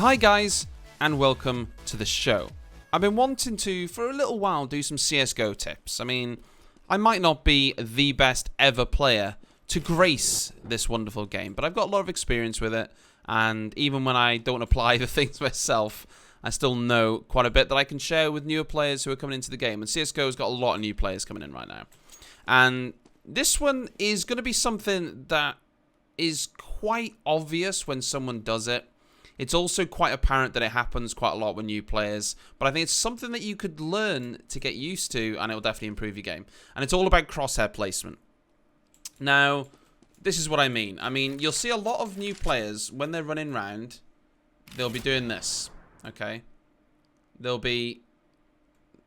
Hi guys, and welcome to the show. I've been wanting to, for a little while, do some CSGO tips. I mean, I might not be the best ever player to grace this wonderful game, but I've got a lot of experience with it, and even when I don't apply the things myself, I still know quite a bit that I can share with newer players who are coming into the game, and CSGO's got a lot of new players coming in right now. And this one is going to be something that is quite obvious when someone does it. It's also quite apparent that it happens quite a lot with new players, but I think it's something that you could learn to get used to, and it will definitely improve your game. And it's all about crosshair placement. Now, this is what I mean. You'll see a lot of new players, when they're running around, they'll be doing this, okay? They'll be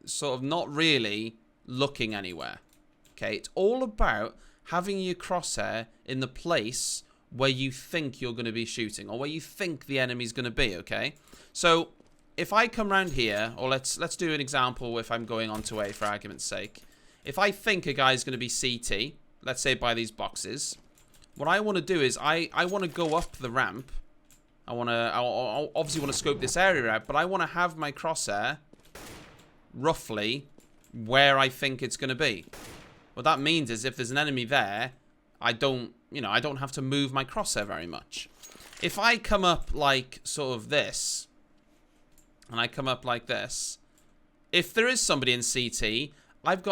sort of not really looking anywhere, okay? It's all about having your crosshair in the place where you think you're going to be shooting, or where you think the enemy's going to be, okay? So, if I come around here, or let's do an example if I'm going onto A for argument's sake. If I think a guy's going to be CT, let's say by these boxes, what I want to do is I want to go up the ramp. I obviously want to scope this area out, but I want to have my crosshair roughly where I think it's going to be. What that means is if there's an enemy there, I don't have to move my crosshair very much. If I come up like sort of this, and I come up like this, if there is somebody in CT, look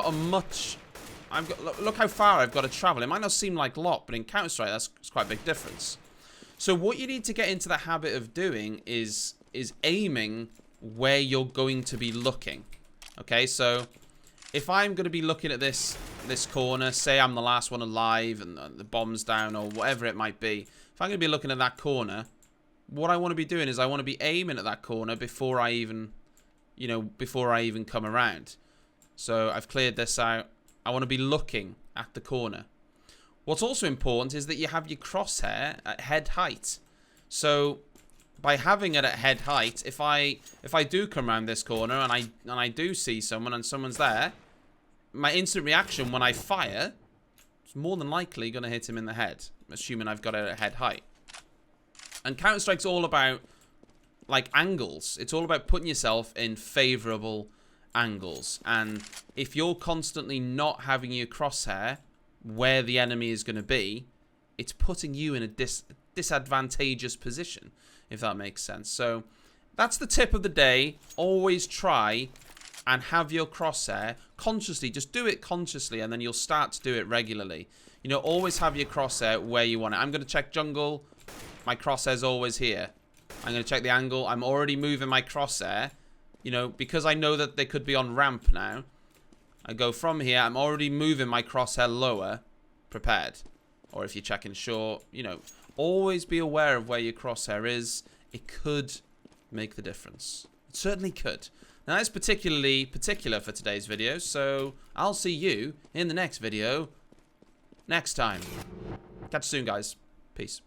how far I've got to travel. It might not seem like a lot, but in Counter-Strike, that's quite a big difference. So what you need to get into the habit of doing is aiming where you're going to be looking. Okay, so if I'm going to be looking at this corner, say I'm the last one alive and the bomb's down or whatever it might be, if I'm going to be looking at that corner, what I want to be doing is I want to be aiming at that corner before I even come around. So I've cleared this out. I want to be looking at the corner. What's also important is that you have your crosshair at head height. So by having it at head height, if I do come around this corner and I do see someone and someone's there, my instant reaction when I fire is more than likely going to hit him in the head, assuming I've got it at head height. And Counter-Strike's all about, like, angles. It's all about putting yourself in favorable angles. And if you're constantly not having your crosshair where the enemy is going to be, it's putting you in a disadvantageous position, if that makes sense. So that's the tip of the day. Always try and have your crosshair consciously. Just do it consciously, and then you'll start to do it regularly. You know, always have your crosshair where you want it. I'm going to check jungle. My crosshair's always here. I'm going to check the angle. I'm already moving my crosshair. You know, because I know that they could be on ramp now. I go from here. I'm already moving my crosshair lower, prepared. Or if you're checking short, you know, always be aware of where your crosshair is. It could make the difference. It certainly could. Now, that's particular for today's video, so I'll see you in the next video next time. Catch you soon, guys. Peace.